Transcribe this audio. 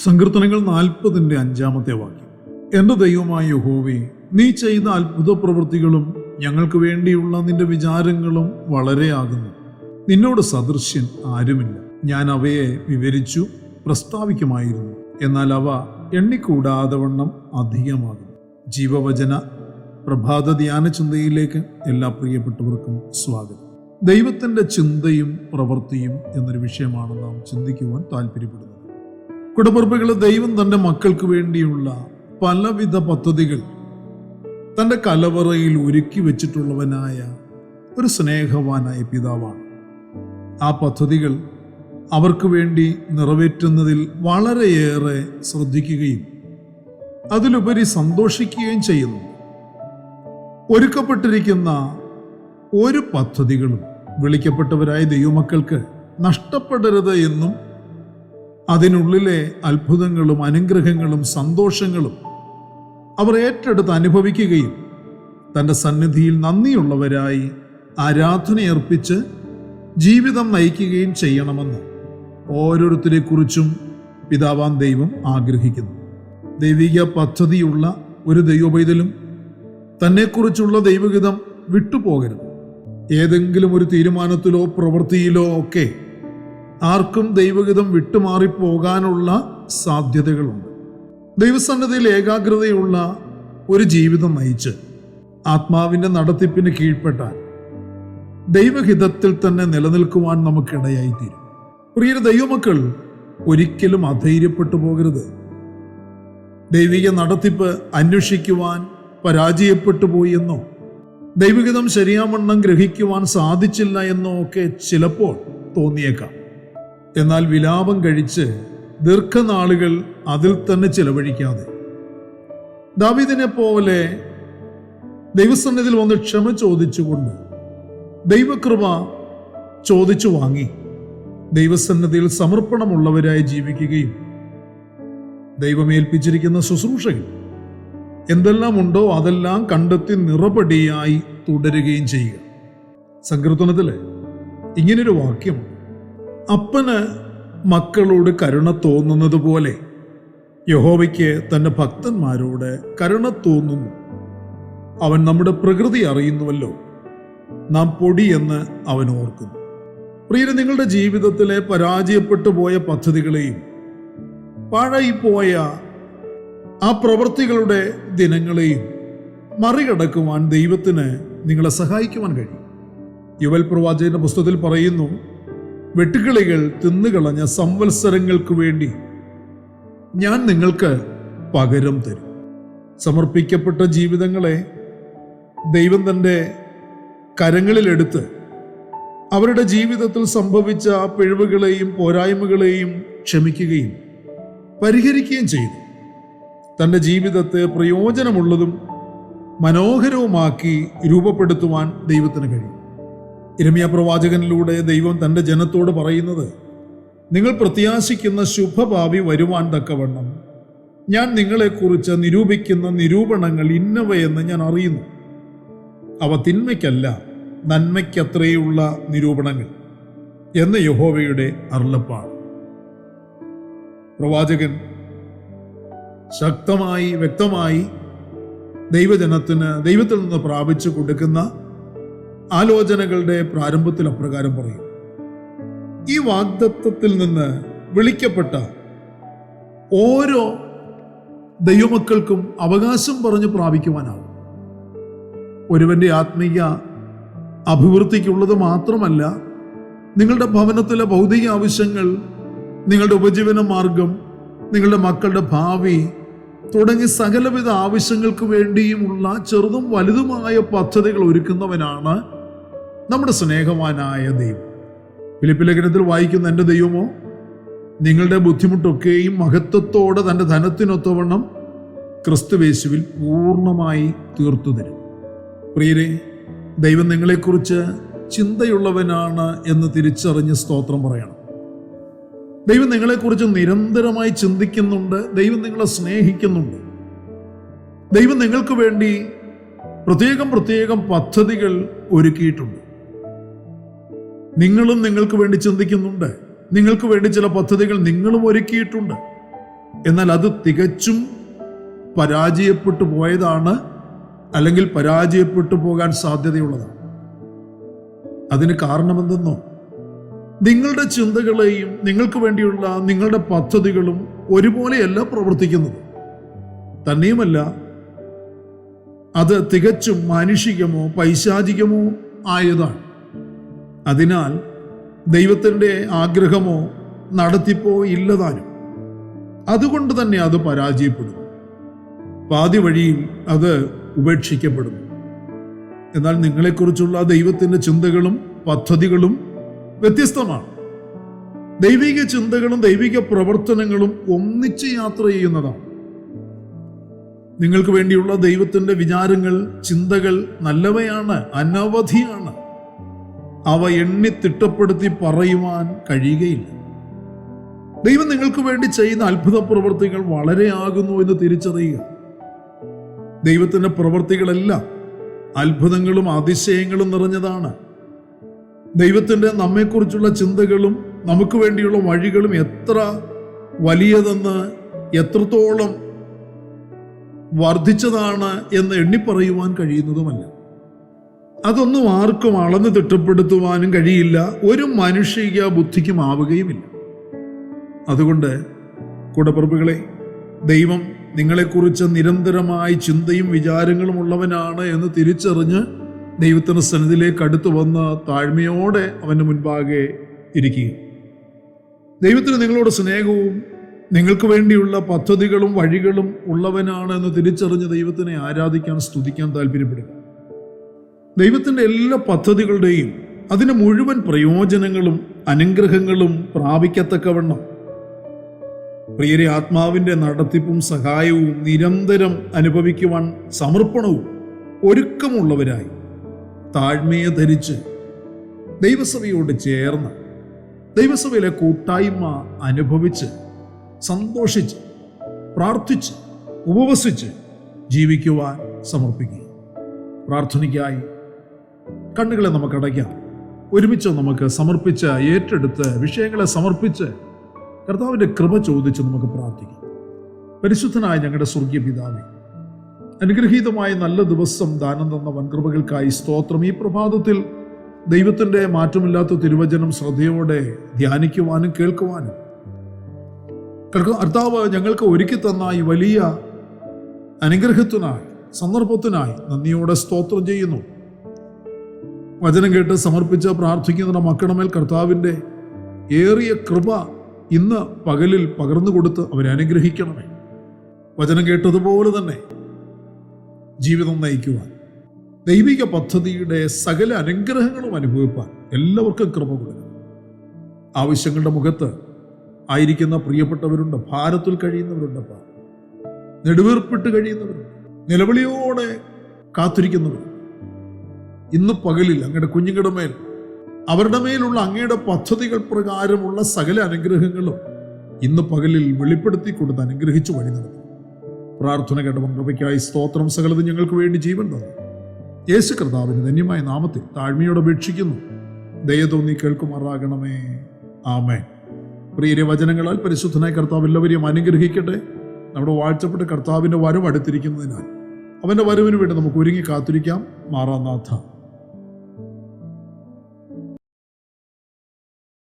സങ്കീർത്തനങ്ങൾ 40-5 വാക്യം. എന്റെ ദൈവമായ യഹോവേ, നീ ചെയ്ത അത്ഭുത പ്രവൃത്തികളും ഞങ്ങൾക്ക് വേണ്ടിയുള്ള നിന്റെ വിചാരങ്ങളും വളരെയാകുന്നു. നിന്നോട് സദൃശ്യൻ ആരുമില്ല. ഞാൻ അവയെ വിവരിച്ചു പ്രസ്താവിക്കുമായിരുന്നു, എന്നാൽ അവ എണ്ണിക്കൂടാതെ വണ്ണം അധികമാകുന്നു. ജീവവചന പ്രഭാത ധ്യാന ചിന്തയിലേക്ക് എല്ലാ പ്രിയപ്പെട്ടവർക്കും സ്വാഗതം. ദൈവത്തിൻ്റെ ചിന്തയും പ്രവൃത്തിയും എന്നൊരു വിഷയമാണ് നാം ചിന്തിക്കുവാൻ താല്പര്യപ്പെടുന്നത്. കുടപ്പിറപ്പുകളെ, ദൈവം തൻ്റെ മക്കൾക്ക് വേണ്ടിയുള്ള പലവിധ പദ്ധതികൾ തൻ്റെ കലവറയിൽ ഒരുക്കി വെച്ചിട്ടുള്ളവനായ ഒരു സ്നേഹവാനായ പിതാവാണ്. ആ പദ്ധതികൾ അവർക്ക് വേണ്ടി നിറവേറ്റുന്നതിൽ വളരെയേറെ ശ്രദ്ധിക്കുകയും അതിലുപരി സന്തോഷിക്കുകയും ചെയ്യുന്നു. ഒരുക്കപ്പെട്ടിരിക്കുന്ന ഒരു പദ്ധതികളും വിളിക്കപ്പെട്ടവരായ ദൈവമക്കൾക്ക് നഷ്ടപ്പെടരുത് എന്നും അതിനുള്ളിലെ അത്ഭുതങ്ങളും അനുഗ്രഹങ്ങളും സന്തോഷങ്ങളും അവർ ഏറ്റെടുത്ത് അനുഭവിക്കുകയും തൻ്റെ സന്നിധിയിൽ നന്ദിയുള്ളവരായി ആരാധനയർപ്പിച്ച് ജീവിതം നയിക്കുകയും ചെയ്യണമെന്ന് ഓരോരുത്തരെക്കുറിച്ചും പിതാവാം ദൈവം ആഗ്രഹിക്കുന്നു. ദൈവിക പദ്ധതിയുള്ള ഒരു ദൈവപൈതലും തന്നെക്കുറിച്ചുള്ള ദൈവഹിതം വിട്ടുപോകരുത്. ഏതെങ്കിലും ഒരു തീരുമാനത്തിലോ പ്രവൃത്തിയിലോ ഒക്കെ ആർക്കും ദൈവഹിതം വിട്ടുമാറിപ്പോകാനുള്ള സാധ്യതകളുണ്ട്. ദൈവസന്നിധിയിൽ ഏകാഗ്രതയുള്ള ഒരു ജീവിതം നയിച്ച് ആത്മാവിൻ്റെ നടത്തിപ്പിന് കീഴ്പ്പെട്ടാൽ ദൈവഹിതത്തിൽ തന്നെ നിലനിൽക്കുവാൻ നമുക്കിടയായിത്തീരും. പ്രിയ ദൈവമക്കൾ, ഒരിക്കലും അധൈര്യപ്പെട്ടു പോകരുത്. ദൈവിക നടത്തിപ്പ് അന്വേഷിക്കുവാൻ പരാജയപ്പെട്ടു പോയി എന്നോ ദൈവഹിതം ശരിയാവണ്ണം ഗ്രഹിക്കുവാൻ സാധിച്ചില്ല എന്നോ ഒക്കെ ചിലപ്പോൾ തോന്നിയേക്കാം. എന്നാൽ വിലാപം കഴിച്ച് ദീർഘനാളുകൾ അതിൽ തന്നെ ചിലവഴിക്കാതെ ദാവീദിനെ പോലെ ദൈവസന്നിധിയിൽ വന്ന് ക്ഷമ ചോദിച്ചുകൊണ്ട് ദൈവകൃപ ചോദിച്ചു വാങ്ങി ദൈവസന്നിധിയിൽ സമർപ്പണമുള്ളവരായി ജീവിക്കുകയും ദൈവമേൽപ്പിച്ചിരിക്കുന്ന ശുശ്രൂഷകൾ എന്തെല്ലാം ഉണ്ടോ അതെല്ലാം കണ്ടെത്തി നിറപടിയായി തുടരുകയും ചെയ്യുക. സങ്കീർത്തനത്തിൽ ഇങ്ങനൊരു വാക്യമുണ്ട്: അപ്പന് മക്കളോട് കരുണ തോന്നുന്നത് പോലെ യഹോവയ്ക്ക് തൻ്റെ ഭക്തന്മാരോട് കരുണ തോന്നുന്നു. അവൻ നമ്മുടെ പ്രകൃതി അറിയുന്നുവല്ലോ, നാം പൊടിയെന്ന് അവൻ ഓർക്കുന്നു. പ്രിയരെ, നിങ്ങളുടെ ജീവിതത്തിലെ പരാജയപ്പെട്ടു പോയ പദ്ധതികളെയും പാഴായിപ്പോയ ആ പ്രവൃത്തികളുടെ ദിനങ്ങളെയും മറികടക്കുവാൻ ദൈവത്തിന് നിങ്ങളെ സഹായിക്കുവാൻ കഴിയും. യോവേൽ പ്രവാചകന്റെ പുസ്തകത്തിൽ പറയുന്നു, വെട്ടുകിളികൾ തിന്നുകളഞ്ഞ സംവത്സരങ്ങൾക്ക് വേണ്ടി ഞാൻ നിങ്ങൾക്ക് പകരം തരും. സമർപ്പിക്കപ്പെട്ട ജീവിതങ്ങളെ ദൈവം തൻ്റെ കരങ്ങളിലെടുത്ത് അവരുടെ ജീവിതത്തിൽ സംഭവിച്ച പിഴവുകളെയും പോരായ്മകളെയും ക്ഷമിക്കുകയും പരിഹരിക്കുകയും ചെയ്തു തൻ്റെ ജീവിതത്തെ പ്രയോജനമുള്ളതും മനോഹരവുമാക്കി രൂപപ്പെടുത്തുവാൻ ദൈവത്തിന് കഴിയും. യിരെമ്യാ പ്രവാചകനിലൂടെ ദൈവം തൻ്റെ ജനത്തോട് പറയുന്നത്, നിങ്ങൾ പ്രത്യാശിക്കുന്ന ശുഭഭാവി വരുവാൻ തക്കവണ്ണം ഞാൻ നിങ്ങളെക്കുറിച്ച് നിരൂപിക്കുന്ന നിരൂപണങ്ങൾ ഇന്നവയെന്ന് ഞാൻ അറിയുന്നു. അവ തിന്മയ്ക്കല്ല നന്മയ്ക്കത്രയുള്ള നിരൂപണങ്ങൾ എന്ന് യഹോവയുടെ അരുളപ്പാട്. പ്രവാചകൻ ശക്തമായി വ്യക്തമായി ദൈവജനത്തിന് ദൈവത്തിൽ നിന്ന് പ്രാപിച്ചു കൊടുക്കുന്ന ആലോചനകളുടെ പ്രാരംഭത്തിൽ അപ്രകാരം പറയും: ഈ വാഗ്ദത്തത്തിൽ നിന്ന് വിളിക്കപ്പെട്ട ഓരോ ദൈവമക്കൾക്കും അവകാശം പറഞ്ഞു പ്രാപിക്കുവാനാവും. ഒരുവന്റെ ആത്മീയ അഭിവൃദ്ധിക്കുള്ളത് മാത്രമല്ല, നിങ്ങളുടെ ഭവനത്തിലെ ഭൗതിക ആവശ്യങ്ങൾ, നിങ്ങളുടെ ഉപജീവന മാർഗം, നിങ്ങളുടെ മക്കളുടെ ഭാവി തുടങ്ങി സകലവിധ ആവശ്യങ്ങൾക്ക് വേണ്ടിയുമുള്ള ചെറുതും വലുതുമായ പദ്ധതികൾ ഒരുക്കുന്നവനാണ് നമ്മുടെ സ്നേഹവാനായ ദൈവം. ഫിലിപ്പി ലേഖനത്തിൽ വായിക്കുന്ന, എൻ്റെ ദൈവമോ നിങ്ങളുടെ ബുദ്ധിമുട്ടൊക്കെയും മഹത്വത്തോടെ തൻ്റെ ധനത്തിനൊത്തവണ്ണം ക്രിസ്തുയേശുവിൽ പൂർണ്ണമായി തീർത്തു തരും. പ്രിയരെ, ദൈവം നിങ്ങളെക്കുറിച്ച് ചിന്തയുള്ളവനാണ് എന്ന് തിരിച്ചറിഞ്ഞ് സ്തോത്രം പറയണം. ദൈവം നിങ്ങളെക്കുറിച്ച് നിരന്തരമായി ചിന്തിക്കുന്നുണ്ട്. ദൈവം നിങ്ങളെ സ്നേഹിക്കുന്നുണ്ട്. ദൈവം നിങ്ങൾക്ക് വേണ്ടി പ്രത്യേകം പദ്ധതികൾ ഒരുക്കിയിട്ടുണ്ട്. നിങ്ങളും നിങ്ങൾക്ക് വേണ്ടി ചിന്തിക്കുന്നുണ്ട്. നിങ്ങൾക്ക് വേണ്ടി ചില പദ്ധതികൾ നിങ്ങളും ഒരുക്കിയിട്ടുണ്ട്. എന്നാൽ അത് തികച്ചും പരാജയപ്പെട്ടു പോയതാണ്, അല്ലെങ്കിൽ പരാജയപ്പെട്ടു പോകാൻ സാധ്യതയുള്ളതാണ്. അതിന് കാരണമെന്തെന്നോ, നിങ്ങളുടെ ചിന്തകളെയും നിങ്ങൾക്ക് വേണ്ടിയുള്ള നിങ്ങളുടെ പദ്ധതികളും ഒരുപോലെയല്ല പ്രവർത്തിക്കുന്നത്. തന്നെയുമല്ല, അത് തികച്ചും മാനുഷികമോ പൈശാചികമോ ആയതാണ്. അതിനാൽ ദൈവത്തിൻ്റെ ആഗ്രഹമോ നടത്തിപ്പോ ഇല്ലതാനും. അതുകൊണ്ട് തന്നെ അത് പരാജയപ്പെടുന്നു, പാതി വഴിയിൽ അത് ഉപേക്ഷിക്കപ്പെടുന്നു. എന്നാൽ നിങ്ങളെക്കുറിച്ചുള്ള ദൈവത്തിൻ്റെ ചിന്തകളും പദ്ധതികളും വ്യത്യസ്തമാണ്. ദൈവിക ചിന്തകളും ദൈവിക പ്രവർത്തനങ്ങളും ഒന്നിച്ച് യാത്ര ചെയ്യുന്നതാണ്. നിങ്ങൾക്ക് വേണ്ടിയുള്ള ദൈവത്തിൻ്റെ വിചാരങ്ങൾ, ചിന്തകൾ നല്ലവയാണ്, അനവധിയാണ്. അവ എണ്ണി തിട്ടപ്പെടുത്തി പറയുവാൻ കഴിയുകയില്ല. ദൈവം നിങ്ങൾക്ക് വേണ്ടി ചെയ്യുന്ന അത്ഭുത പ്രവൃത്തികൾ വളരെയാകുന്നു എന്ന് തിരിച്ചറിയുക. ദൈവത്തിൻ്റെ പ്രവൃത്തികളെല്ലാം അത്ഭുതങ്ങളും അതിശയങ്ങളും നിറഞ്ഞതാണ്. ദൈവത്തിൻ്റെ നമ്മെക്കുറിച്ചുള്ള ചിന്തകളും നമുക്ക് വേണ്ടിയുള്ള വഴികളും എത്ര വലിയതെന്ന്, എത്രത്തോളം വർദ്ധിച്ചതാണ് എന്ന് എണ്ണിപ്പറയുവാൻ കഴിയുന്നതുമല്ല. അതൊന്നും ആർക്കും അളന്ന് തിട്ടപ്പെടുത്തുവാനും കഴിയില്ല, ഒരു മനുഷ്യ ബുദ്ധിക്കും ആവുകയുമില്ല. അതുകൊണ്ട് കൂടപ്പിറപ്പുകളെ, ദൈവം നിങ്ങളെക്കുറിച്ച് നിരന്തരമായി ചിന്തയും വിചാരങ്ങളും ഉള്ളവനാണ് എന്ന് തിരിച്ചറിഞ്ഞ് ദൈവത്തിൻ്റെ സന്നിധിയിലേക്ക് അടുത്തു വന്ന് താഴ്മയോടെ അവൻ്റെ മുൻപാകെ ഇരിക്കുക. ദൈവത്തിന് നിങ്ങളോട് സ്നേഹവും നിങ്ങൾക്ക് വേണ്ടിയുള്ള പദ്ധതികളും വഴികളും ഉള്ളവനാണ് എന്ന് തിരിച്ചറിഞ്ഞ് ദൈവത്തിനെ ആരാധിക്കാൻ, സ്തുതിക്കാൻ താല്പര്യപ്പെടുക. ദൈവത്തിൻ്റെ എല്ലാ പദ്ധതികളുടെയും അതിൻ്റെ മുഴുവൻ പ്രയോജനങ്ങളും അനുഗ്രഹങ്ങളും പ്രാപിക്കത്തക്കവണ്ണം പ്രിയരെ, ആത്മാവിൻ്റെ നടത്തിപ്പും സഹായവും നിരന്തരം അനുഭവിക്കുവാൻ സമർപ്പണവും ഒരുക്കമുള്ളവരായി താഴ്മയെ ധരിച്ച് ദൈവസഭയോട് ചേർന്ന് ദൈവസഭയിലെ കൂട്ടായ്മ അനുഭവിച്ച് സന്തോഷിച്ച് പ്രാർത്ഥിച്ച് ഉപവസിച്ച് ജീവിക്കുവാൻ സമർപ്പിക്കുക. പ്രാർത്ഥനയ്ക്കായി കണ്ണുകളെ നമുക്ക് അടയ്ക്കാം. ഒരുമിച്ച് നമുക്ക് സമർപ്പിച്ച് ഏറ്റെടുത്ത് വിഷയങ്ങളെ സമർപ്പിച്ച് കർത്താവിൻ്റെ കൃപ ചോദിച്ച് നമുക്ക് പ്രാർത്ഥിക്കാം. പരിശുദ്ധനായ ഞങ്ങളുടെ സ്വർഗീയ പിതാവേ, അനുഗ്രഹീതമായ നല്ല ദിവസം ദാനം തന്ന വൻകൃപകൾക്കായി സ്തോത്രം. ഈ പ്രഭാതത്തിൽ ദൈവത്തിൻ്റെ മാറ്റമില്ലാത്ത തിരുവചനം ശ്രദ്ധയോടെ ധ്യാനിക്കുവാനും കേൾക്കുവാനും കർത്താവ് ഞങ്ങൾക്ക് ഒരുക്കി തന്ന ഈ വലിയ അനുഗ്രഹത്തിനായി, സന്ദർഭത്തിനായി നന്ദിയോടെ സ്തോത്രം ചെയ്യുന്നു. വചനം കേട്ട് സമർപ്പിച്ച് പ്രാർത്ഥിക്കുന്ന മക്കളുടെ മേൽ കർത്താവിൻ്റെ ഏറിയ കൃപ ഇന്ന് പകലിൽ പകർന്നു കൊടുത്ത് അവരെ അനുഗ്രഹിക്കണമേ. വചനം കേട്ടതുപോലെ തന്നെ ജീവിതം നയിക്കുവാൻ, ദൈവിക പദ്ധതിയുടെ സകല അനുഗ്രഹങ്ങളും അനുഭവിപ്പാൻ എല്ലാവർക്കും കൃപ കൊടുക്കണം. ആവശ്യങ്ങളുടെ മുഖത്ത് ആയിരിക്കുന്ന പ്രിയപ്പെട്ടവരുണ്ട്, ഭാരത്തിൽ കഴിയുന്നവരുണ്ട്, നെടുവീർപ്പിട്ട് കഴിയുന്നവരുണ്ട്, നിലവിളിയോടെ കാത്തിരിക്കുന്നവരുണ്ട്. ഇന്ന് പകലിൽ അങ്ങയുടെ കുഞ്ഞുങ്ങളുടെ മേൽ, അവരുടെ മേലുള്ള അങ്ങയുടെ പദ്ധതികൾ പ്രകാരമുള്ള സകല അനുഗ്രഹങ്ങളും ഇന്ന് പകലിൽ വെളിപ്പെടുത്തി കൊടുത്ത് അനുഗ്രഹിച്ചു വഴി നടത്തും. പ്രാർത്ഥന കേട്ട കൃപയ്ക്കായി സ്തോത്രം. സകലതും ഞങ്ങൾക്ക് വേണ്ടി ജീവൻ തന്നു യേശു കർത്താവിന് ധന്യമായ നാമത്തിൽ താഴ്മയോടെ അപേക്ഷിക്കുന്നു. ദയ തോന്നി കേൾക്കുമാറാകണമേ. ആമേൻ. പ്രിയരെ, വചനങ്ങളാൽ പരിശുദ്ധനായ കർത്താവ് എല്ലാവരെയും അനുഗ്രഹിക്കട്ടെ. നമ്മുടെ വാഴ്ചപ്പെട്ട കർത്താവിൻ്റെ വരവ് അടുത്തിരിക്കുന്നതിനാൽ അവൻ്റെ വരവിന് വേണ്ടി നമുക്ക് ഒരുങ്ങി കാത്തിരിക്കാം. മാറാനാഥ.